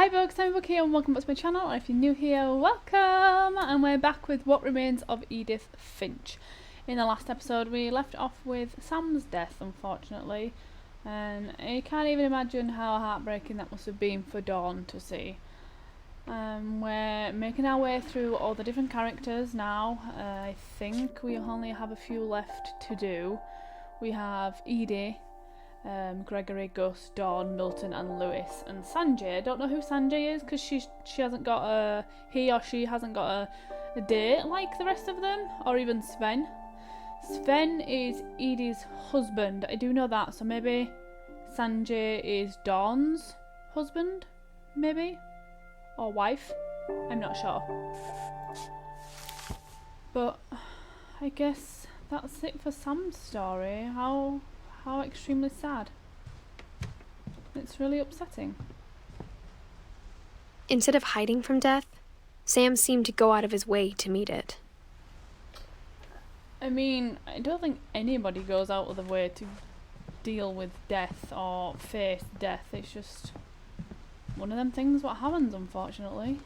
Hi folks, Sammiebug here and welcome back to my channel. If you're new here, welcome! And we're back with What Remains of Edith Finch. In the last episode we left off with Sam's death, unfortunately. And I can't even imagine how heartbreaking that must have been for Dawn to see. We're making our way through all the different characters now. I think we only have a few left to do. We have Edie, Gregory, Gus, Dawn, Milton and Lewis and Sanjay. I don't know who Sanjay is because she hasn't got a, he or she hasn't got a date like the rest of them, or even Sven. Sven is Edie's husband, I do know that, so maybe Sanjay is Dawn's husband, maybe? Or wife? I'm not sure. But I guess that's it for Sam's story. How extremely sad. It's really upsetting. Instead of hiding from death, Sam seemed to go out of his way to meet it. I mean, I don't think anybody goes out of the way to deal with death or face death. It's just one of them things what happens, unfortunately.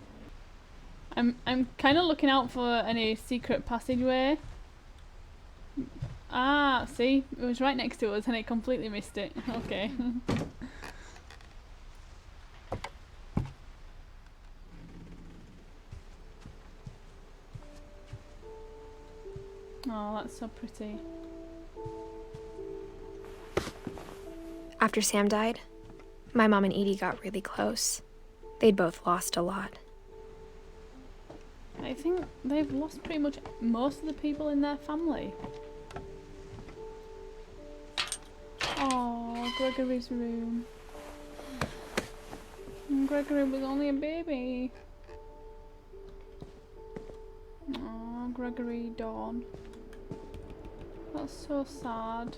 I'm kind of looking out for any secret passageway. Ah, see? It was right next to us and I completely missed it. Okay. Oh, that's so pretty. After Sam died, my mom and Edie got really close. They'd both lost a lot. I think they've lost pretty much most of the people in their family. Oh, Gregory's room. And Gregory was only a baby. Oh, Gregory, Dawn. That's so sad.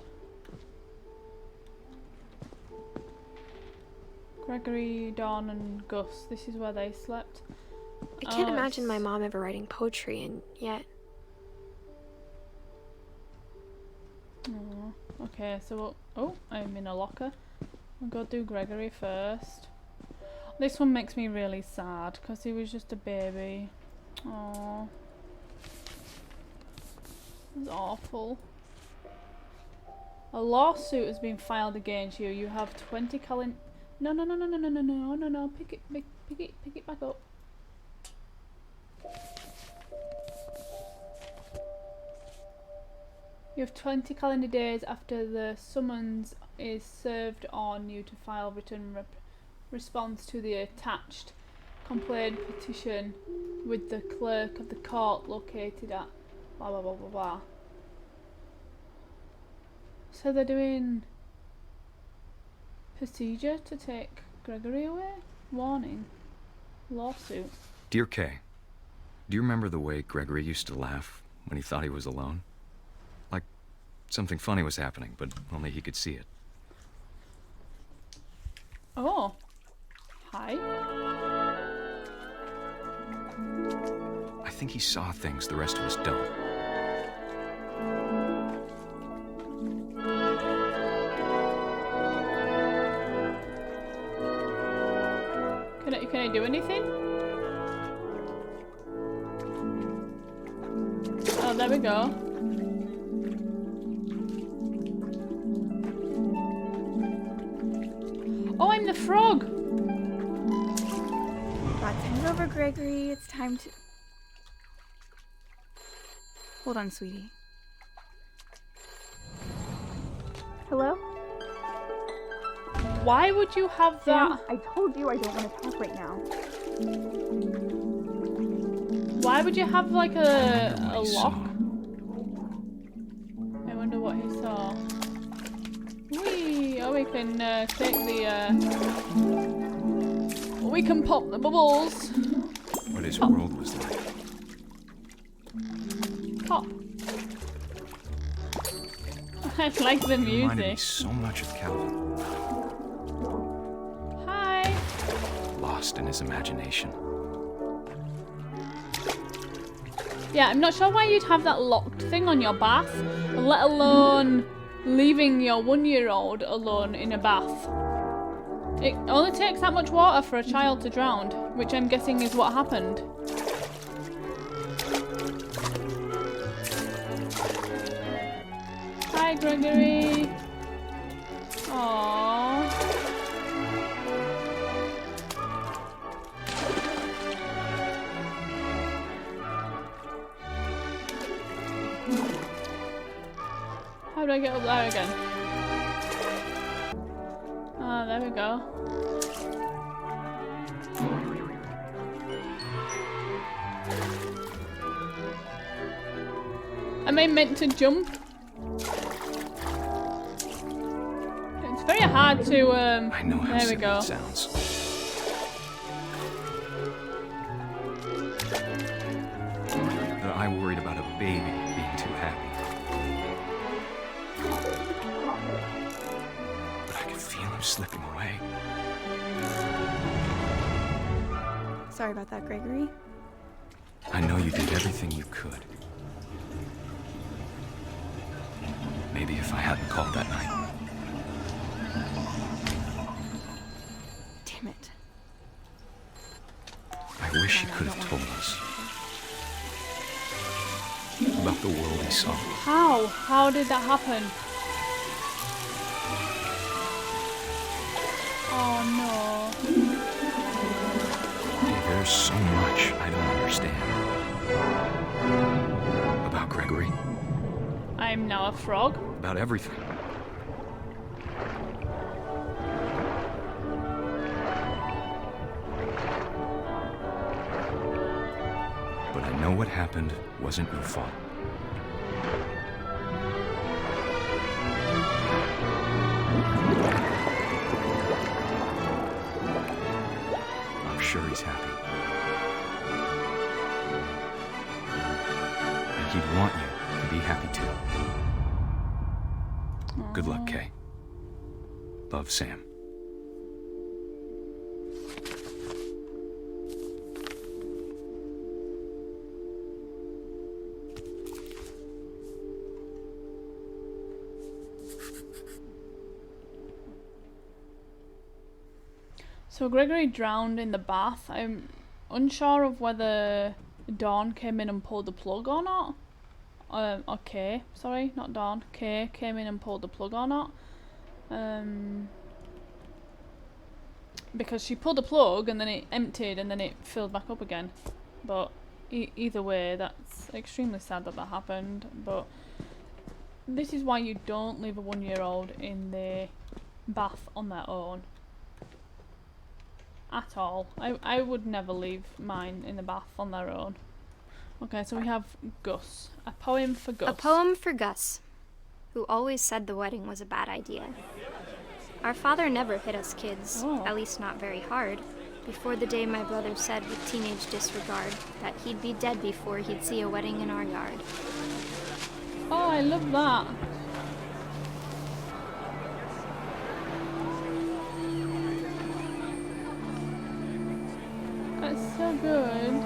Gregory, Dawn and Gus, this is where they slept. I can't imagine my mom ever writing poetry, and yet... Oh, okay, so oh, I'm in a locker. I'll go do Gregory first. This one makes me really sad because he was just a baby. Oh, it's awful. A lawsuit has been filed against you. You have 20 calendar. No, pick it back up. You have 20 calendar days after the summons is served on you to file written response to the attached complaint petition with the clerk of the court located at blah blah blah blah blah. So they're doing procedure to take Gregory away? Warning. Lawsuit. Dear Kay, do you remember the way Gregory used to laugh when he thought he was alone? Like something funny was happening, but only he could see it. Oh. Hi. I think he saw things the rest of us don't. Can I do anything? Oh, there we go. Oh, I'm the frog! Time's over, Gregory. It's time to... Hold on, sweetie. Hello? Why would you have that? I told you I don't want to talk right now. Why would you have like a lock? I wonder what he saw. Whee! Oh, we can take the we can pop the bubbles. What his world was like. Pop. I like the Reminded me music. so much of Calvin. Hi. Lost in his imagination. Yeah, I'm not sure why you'd have that locked thing on your bath, let alone leaving your 1-year-old alone in a bath. It only takes that much water for a child to drown, which I'm guessing is what happened. Hi, Gregory. Aww. How do I get up there again? Ah, there we go. Am I meant to jump? It's very hard to, I know how there we go. it sounds. But I worried about a baby being too happy. But I could feel him slipping away. Sorry about that, Gregory. I know you did everything you could. Maybe if I hadn't called that night. Damn it. I wish you could have told us about the world he saw. How? How did that happen? Oh no. There's so much I don't understand about Gregory, I'm now a frog. about everything. But I know what happened wasn't your fault. I'm sure he's happy. And he'd want you to be happy too. Good luck, Kay. Love, Sam. So Gregory drowned in the bath. I'm unsure of whether Dawn came in and pulled the plug or not. Or Kay, sorry, not Dawn. Kay came in and pulled the plug or not. Because she pulled the plug and then it emptied and then it filled back up again. But either way, that's extremely sad that that happened. But this is why you don't leave a 1-year-old in the bath on their own. At all. I would never leave mine in the bath on their own. Okay, so we have Gus. A poem for Gus. A poem for Gus, who always said the wedding was a bad idea. Our father never hit us kids, at least not very hard, before the day my brother said with teenage disregard that he'd be dead before he'd see a wedding in our yard. Oh, I love that. That's so good.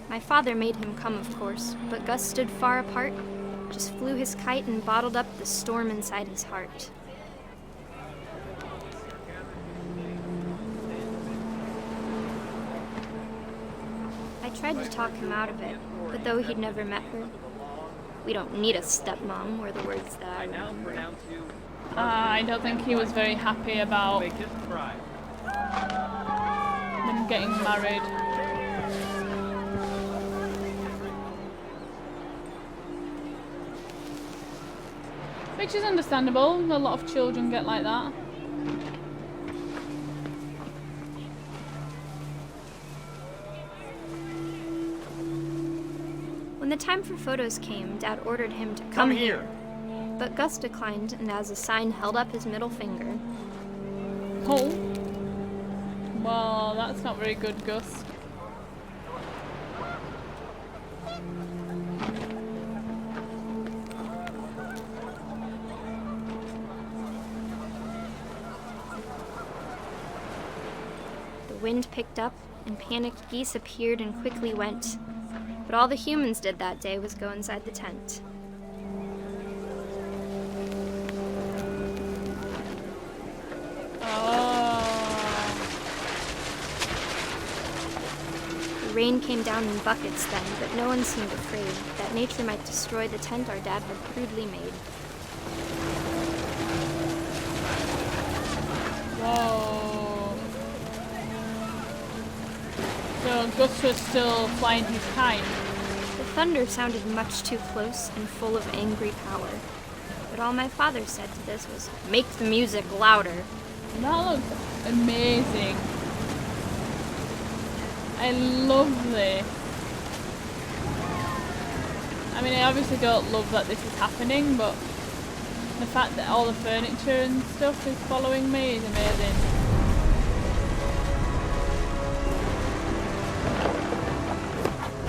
My father made him come, of course, but Gus stood far apart, just flew his kite and bottled up the storm inside his heart. I tried to talk him out of it, but though he'd never met her, "We don't need a stepmom," were the words that I remember. I don't think he was very happy about them getting married. Which is understandable. A lot of children get like that. When the time for photos came, Dad ordered him to come here. But Gus declined, and as a sign held up his middle finger. Oh. Well, that's not very good, Gus. The wind picked up, and panicked geese appeared and quickly went. But all the humans did that day was go inside the tent. Oh. rain came down in buckets then, but no one seemed afraid that nature might destroy the tent our dad had crudely made. Whoa. So Gus was still flying his kite. The thunder sounded much too close and full of angry power. But all my father said to this was, "Make the music louder." That looks amazing. I love this. I mean, I obviously don't love that this is happening, but the fact that all the furniture and stuff is following me is amazing.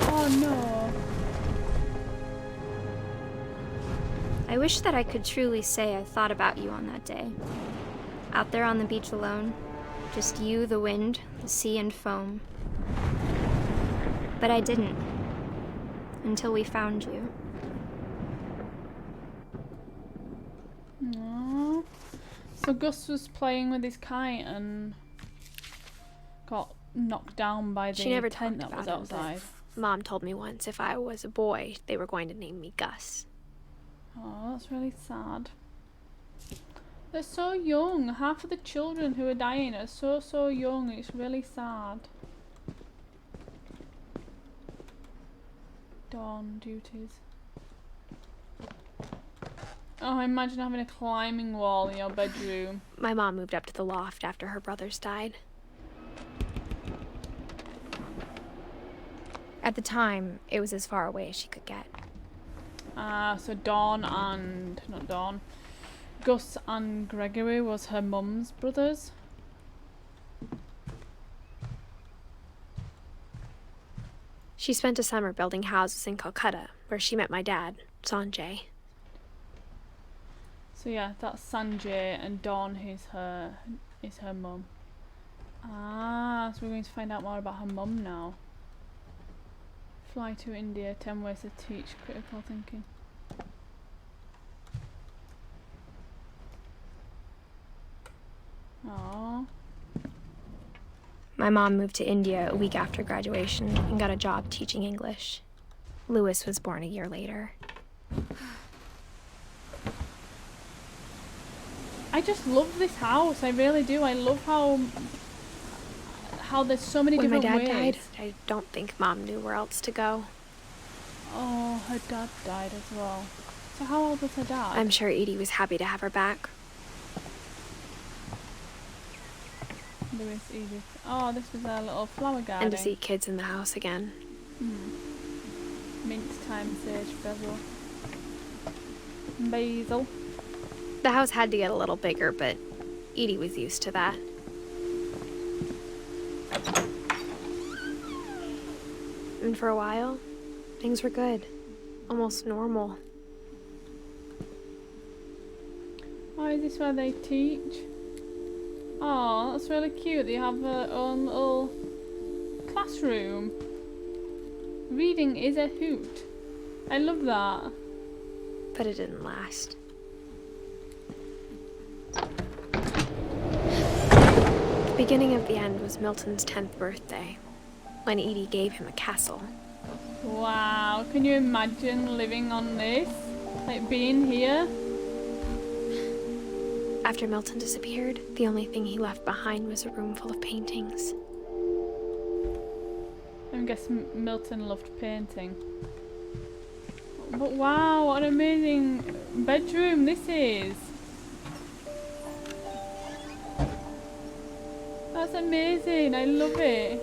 Oh no. I wish that I could truly say I thought about you on that day. Out there on the beach alone, just you, the wind, the sea, and foam. But I didn't. Until we found you. Aww. So Gus was playing with his kite and got knocked down by the She never tent talked that was about him, but outside. Mom told me once if I was a boy, they were going to name me Gus. Oh, that's really sad. They're so young. Half of the children who are dying are so young. It's really sad. Dawn duties. Oh, imagine having a climbing wall in your bedroom. My mom moved up to the loft after her brothers died. At the time, it was as far away as she could get. So Gus and Gregory was her mum's brothers. She spent a summer building houses in Calcutta, where she met my dad, Sanjay. So yeah, that's Sanjay, and Dawn is her mum. Ah, so we're going to find out more about her mum now. Fly to India, 10 ways to teach critical thinking. Aww. My mom moved to India a week after graduation and got a job teaching English. Louis was born a year later. I just love this house, I really do. I love how there's so many When my different dad ways. died, I don't think Mom knew where else to go. Oh, her dad died as well. So how old was her dad? I'm sure Edie was happy to have her back. Louis, Edith. Oh, this was a little flower garden. And to see kids in the house again. Mint, thyme, sage, basil. The house had to get a little bigger, but Edie was used to that. And for a while, things were good. Almost normal. Oh, is this where they teach? Oh, that's really cute. They have their own little classroom. Reading is a hoot. I love that. But it didn't last. The beginning of the end was Milton's 10th birthday, when Edie gave him a castle. Wow, can you imagine living on this? Like being here? After Milton disappeared, the only thing he left behind was a room full of paintings. I guess Milton loved painting. But wow, what an amazing bedroom this is. That's amazing, I love it.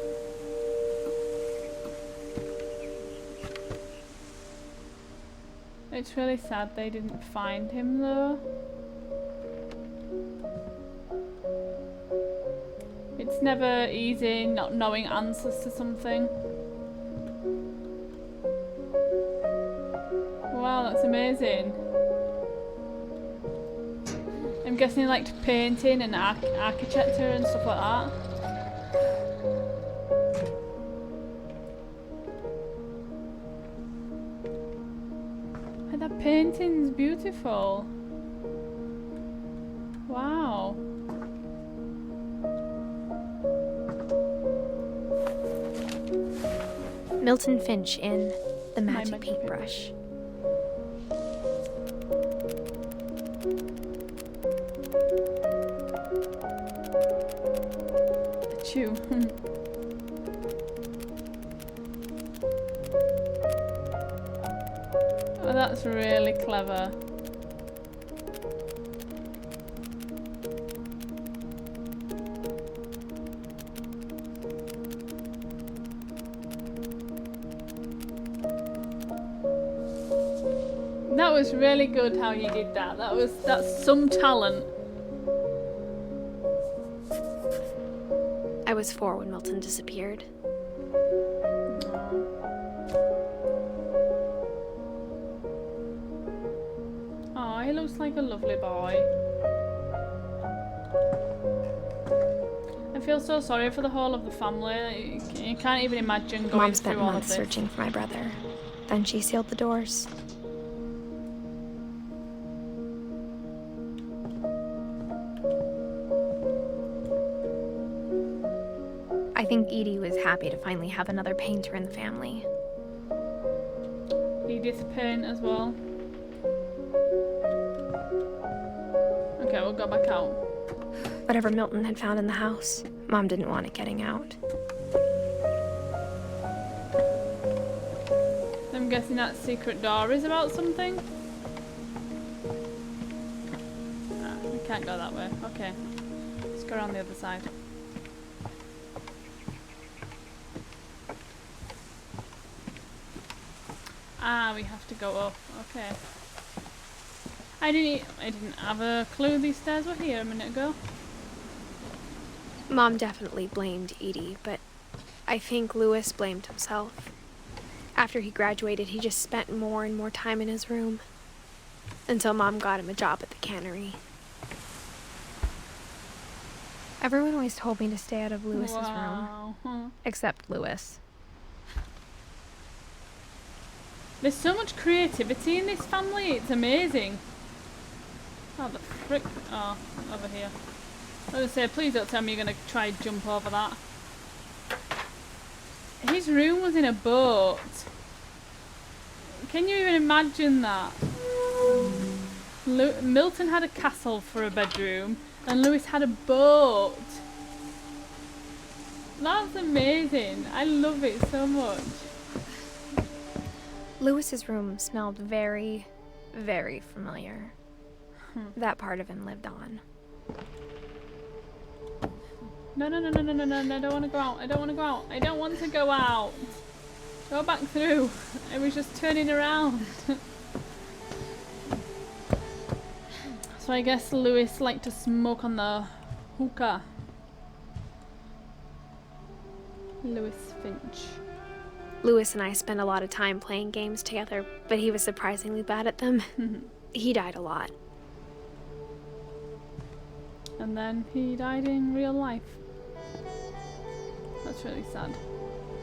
It's really sad they didn't find him though. It's never easy not knowing answers to something. Wow, that's amazing. I'm guessing he liked painting and architecture and stuff like that. And that painting's beautiful. Wow. Milton Finch in The Magic Magic Paintbrush. Chew. Oh, that's really clever. That was really good how you did that. That's some talent. I was 4 when Milton disappeared. Oh, he looks like a lovely boy. I feel so sorry for the whole of the family. You can't even imagine going Mom through spent all of months this. searching for my brother. Then she sealed the doors. I think Edie was happy to finally have another painter in the family. Edith Finch as well. Okay, we'll go back out. Whatever Milton had found in the house, Mom didn't want it getting out. I'm guessing that secret door is about something. We can't go that way. Okay. Let's go around the other side. Ah, we have to go up. Okay. I didn't have a clue these stairs were here a minute ago. Mom definitely blamed Edie, but I think Lewis blamed himself. After he graduated, he just spent more and more time in his room. Until Mom got him a job at the cannery. Everyone always told me to stay out of Lewis's room. Wow. Huh. Except Lewis. There's so much creativity in this family, it's amazing. Oh, the frick. Oh, over here. I was going to say, please don't tell me you're going to try and jump over that. His room was in a boat. Can you even imagine that? Milton had a castle for a bedroom, and Lewis had a boat. That's amazing. I love it so much. Lewis's room smelled very, very familiar. That part of him lived on. No, no, no, no, no, no, no, I don't want to go out. I don't want to go out. I don't want to go out. Go back through. I was just turning around. So I guess Lewis liked to smoke on the hookah. Lewis Finch. Lewis and I spent a lot of time playing games together, but he was surprisingly bad at them. He died a lot. And then he died in real life. That's really sad.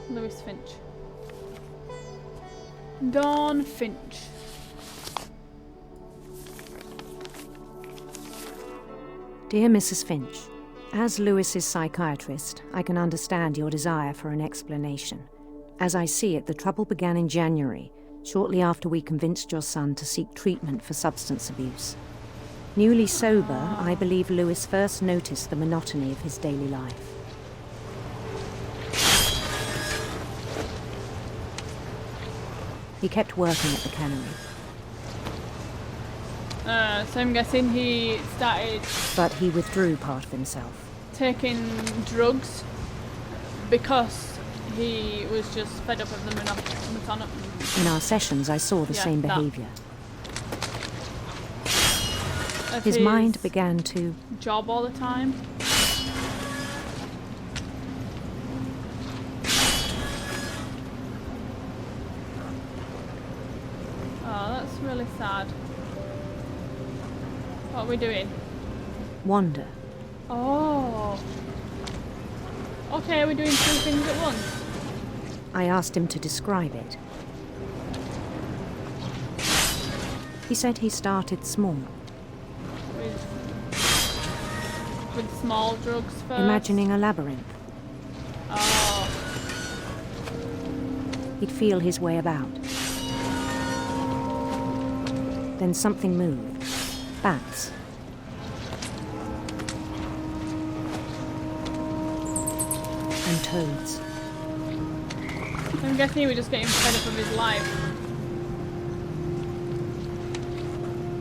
Lewis Finch. Dawn Finch. Dear Mrs. Finch, as Lewis's psychiatrist, I can understand your desire for an explanation. As I see it, the trouble began in January, shortly after we convinced your son to seek treatment for substance abuse. Newly sober, I believe Lewis first noticed the monotony of his daily life. He kept working at the cannery. So I'm guessing he started But he withdrew part of himself. taking drugs because he was just fed up of the monotony. In our sessions, I saw the same that. behaviour. His mind began to... job all the time. Oh, that's really sad. What are we doing? wander. Oh. Okay, we're doing two things at once. I asked him to describe it. He said he started small, With small drugs first. imagining a labyrinth. Oh. He'd feel his way about. Then something moved. Bats. And toads. I'm guessing he was just getting fed up of his life.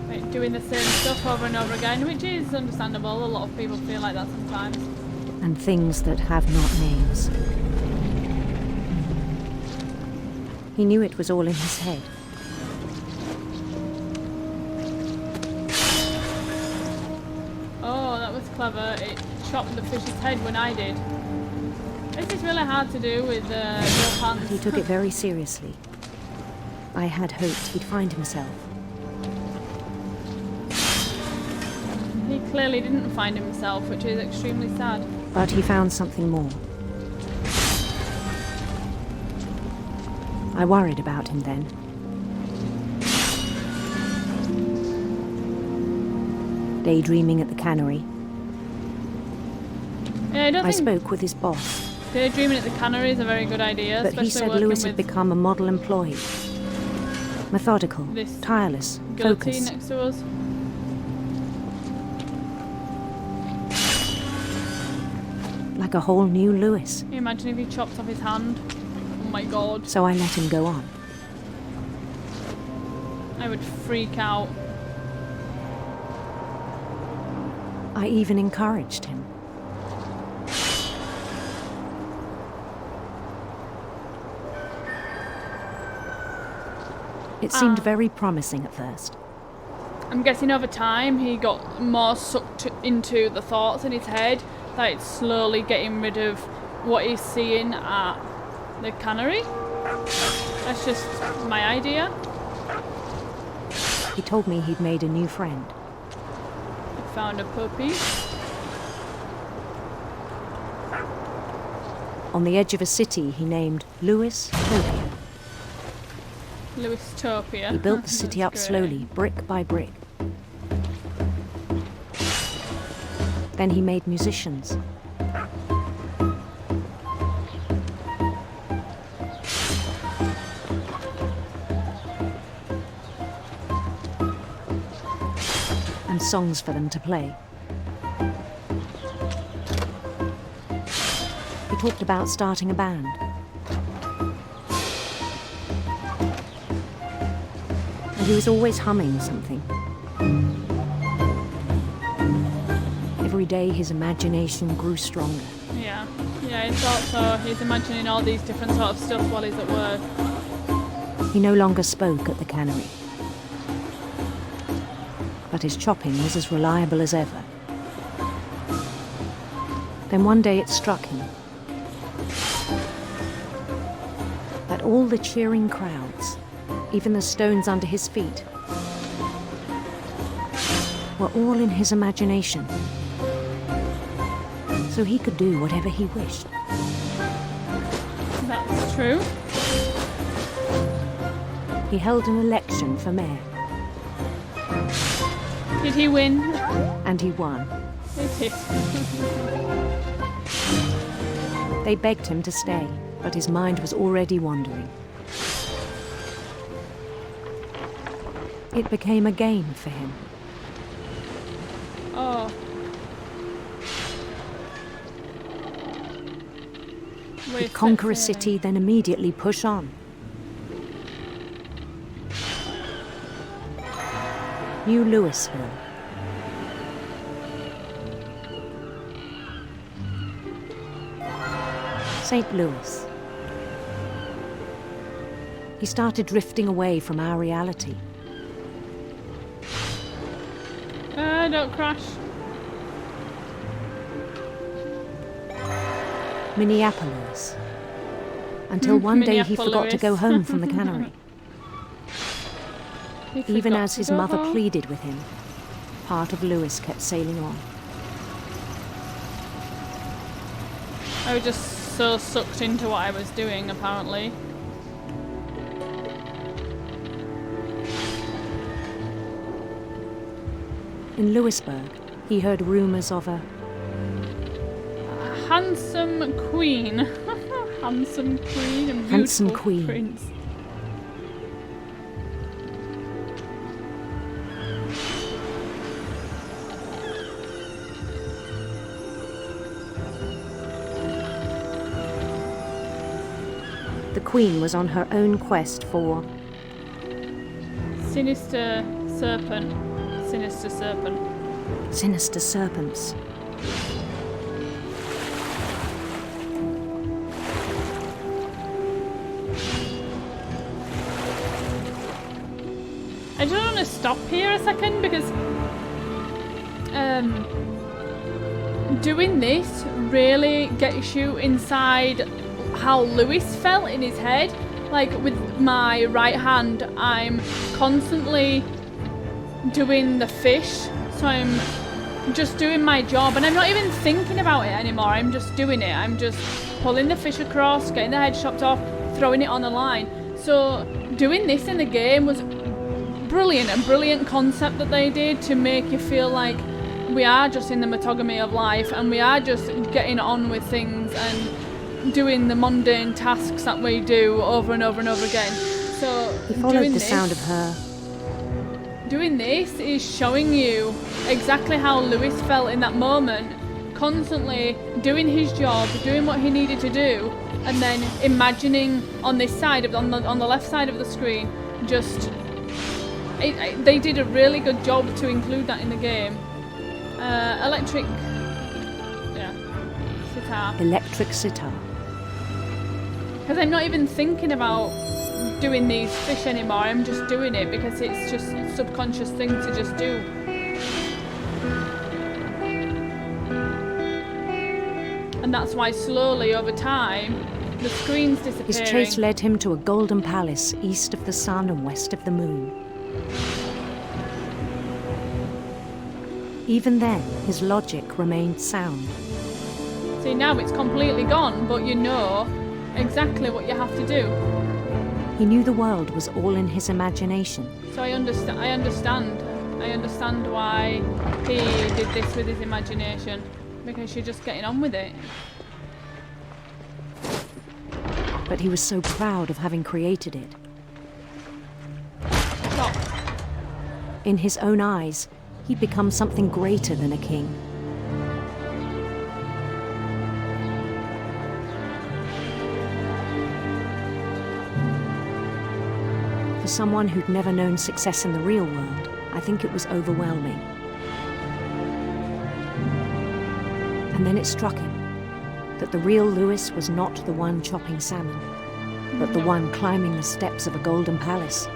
Like, doing the same stuff over and over again, which is understandable. A lot of people feel like that sometimes. And things that have not names. He knew it was all in his head. Oh, that was clever. It chopped the fish's head when I did. This is really hard to do with no hands. He took it very seriously. I had hoped he'd find himself. He clearly didn't find himself, which is extremely sad. But he found something more. I worried about him then. Daydreaming at the cannery, Yeah, I don't I think spoke with his boss, daydreaming at the cannery is a very good idea. but he especially said working Lewis had with become a model employee. Methodical, this tireless, guillotine focused. next to us. Like a whole new Lewis. Can you imagine if he chopped off his hand? Oh my god. So I let him go on. I would freak out. I even encouraged him. It seemed very promising at first. I'm guessing over time he got more sucked into the thoughts in his head, that it's slowly getting rid of what he's seeing at the cannery. That's just my idea. He told me he'd made a new friend. I found a puppy. On the edge of a city he named Lewis Topia. Lewistopia. He built the city up That's great. slowly, brick by brick. Then he made musicians. And songs for them to play. He talked about starting a band. And he was always humming something. Every day his imagination grew stronger. Yeah, I thought so. He's imagining all these different sort of stuff while he's at work. He no longer spoke at the cannery. But his chopping was as reliable as ever. Then one day it struck him that all the cheering crowds, even the stones under his feet, were all in his imagination. So he could do whatever he wished. That's true. He held an election for mayor, Did he win? and he won. Did he? They begged him to stay, but his mind was already wandering. It became a game for him. Oh. He'd conquer a city, then immediately push on. New Louisville. St. Louis. He started drifting away from our reality. Don't crash. Minneapolis. Until one day he forgot to go home from the cannery. Even as his mother pleaded with him, part of Lewis kept sailing on. I was just so sucked into what I was doing, apparently. In Lewisburg, he heard rumours of a Handsome queen. Handsome queen and Handsome beautiful queen. prince. The queen was on her own quest for Sinister serpent. Sinister serpent. sinister serpents. I just want to stop here a second because doing this really gets you inside how Lewis felt in his head. Like with my right hand, I'm constantly doing the fish, so I'm just doing my job and I'm not even thinking about it anymore. I'm just doing it. I'm just pulling the fish across, getting the head chopped off, throwing it on the line. So doing this in the game was brilliant, a brilliant concept that they did to make you feel like we are just in the monotony of life and we are just getting on with things and doing the mundane tasks that we do over and over and over again. So He followed the sound of her. Doing this is showing you exactly how Lewis felt in that moment, constantly doing his job, doing what he needed to do, and then imagining on this side of on the left side of the screen, just they did a really good job to include that in the game. Electric sitar. Electric sitar. Because I'm not even thinking about doing these fish anymore, I'm just doing it because it's just a subconscious thing to just do. And that's why slowly over time the screen's disappearing. His chase led him to a golden palace east of the sun and west of the moon. Even then, his logic remained sound. See, now it's completely gone, but you know exactly what you have to do. He knew the world was all in his imagination. So I understand why he did this with his imagination, because you're just getting on with it. But he was so proud of having created it. Stop. In his own eyes, he'd become something greater than a king. For someone who'd never known success in the real world, I think it was overwhelming. And then it struck him that the real Lewis was not the one chopping salmon, but the one climbing the steps of a golden palace.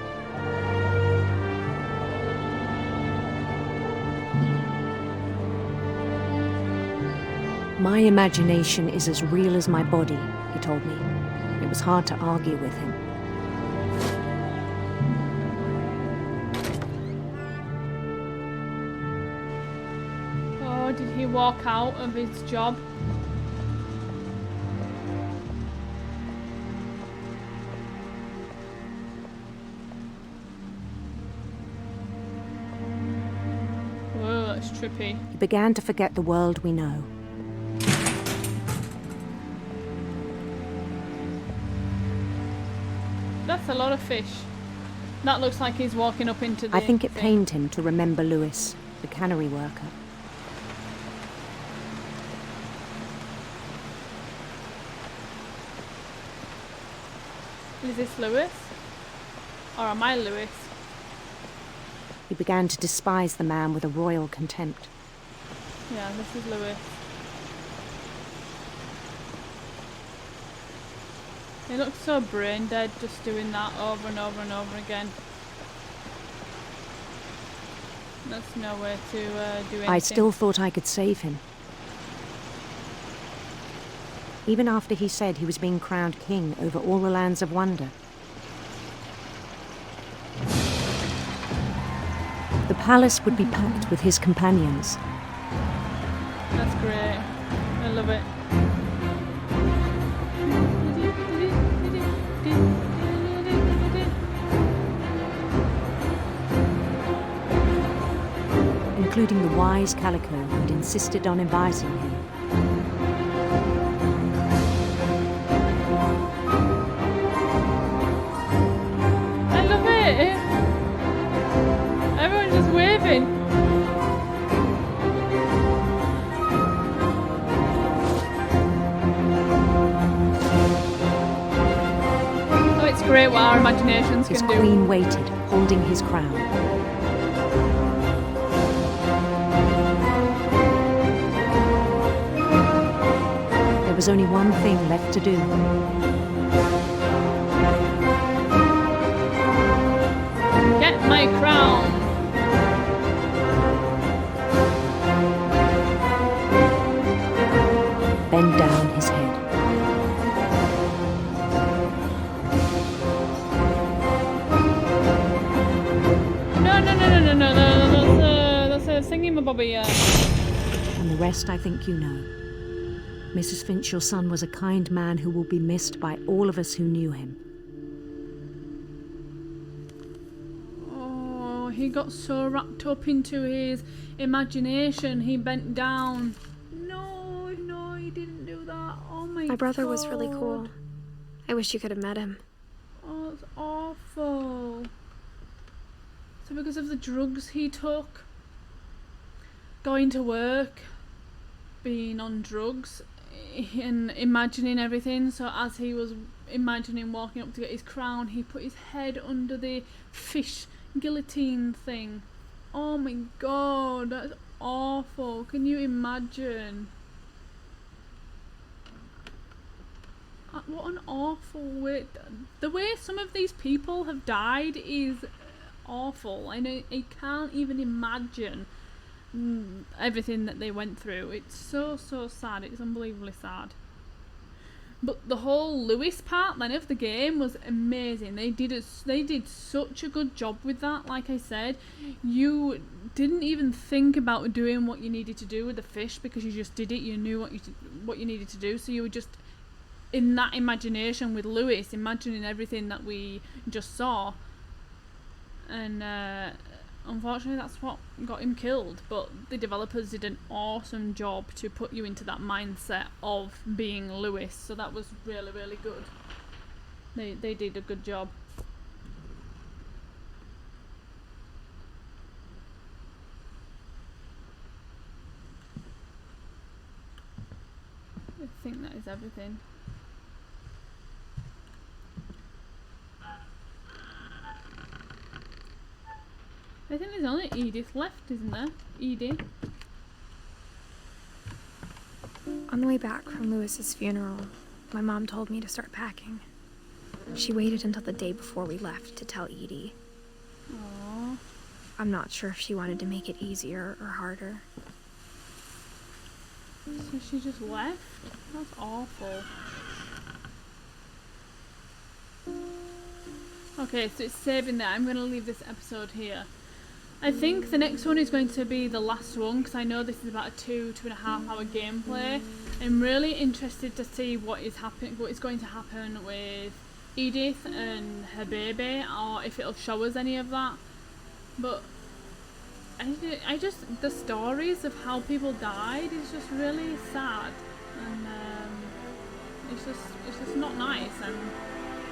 My imagination is as real as my body, he told me. It was hard to argue with him. Oh, did he walk out of his job? Whoa, that's trippy. He began to forget the world we know. That's a lot of fish. That looks like he's walking up into the I think it thing. pained him to remember Lewis, the cannery worker. Is this Lewis? Or am I Lewis? He began to despise the man with a royal contempt. Yeah, this is Lewis. He looks so brain dead just doing that over and over and over again. That's no way to do anything. I still thought I could save him. Even after he said he was being crowned king over all the lands of wonder. The palace would be packed with his companions. That's great. I love it. Including the wise Calico who'd insisted on advising him. great what our imaginations His can do. queen waited, holding his crown. There was only one thing left to do. Get my crown. Bend down his head. No. That's a thingy-mabobby. And the rest I think you know. Mrs. Finch, your son was a kind man who will be missed by all of us who knew him. Oh, he got so wrapped up into his imagination, he bent down. No, he didn't do that. Oh my god. My brother was really cool. I wish you could have met him. Oh, it's awful. So because of the drugs he took, going to work, being on drugs, and imagining everything, so as he was imagining walking up to get his crown, he put his head under the fish guillotine thing. Oh my god, that's awful. Can you imagine? What an awful way. The way some of these people have died is awful. I can't even imagine everything that they went through. It's so sad. It's unbelievably sad. But the whole Lewis part then of the game was amazing. They did such a good job with that. Like I said, you didn't even think about doing what you needed to do with the fish because you just did it. You knew what you needed to do, so you were just in that imagination with Lewis, imagining everything that we just saw. And unfortunately that's what got him killed, but the developers did an awesome job to put you into that mindset of being Lewis, so that was really good. They did a good job. I think that is everything. I think there's only Edith left, isn't there? Edie. On the way back from Lewis's funeral, my mom told me to start packing. She waited until the day before we left to tell Edie. Aww. I'm not sure if she wanted to make it easier or harder. So she just left? That's awful. Okay, so it's saving there. I'm going to leave this episode here. I think the next one is going to be the last one, because I know this is about a 2.5 hour gameplay. I'm really interested to see what is going to happen with Edith and her baby, or if it'll show us any of that. But I just the stories of how people died is just really sad, and it's just not nice, and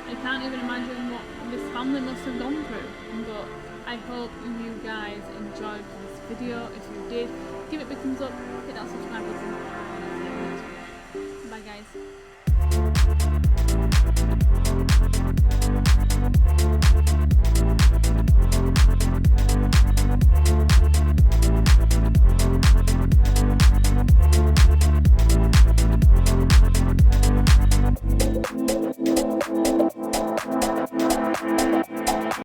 I can't even imagine what this family must have gone through. But I hope you guys enjoyed this video. If you did, give it a big thumbs up, hit that subscribe button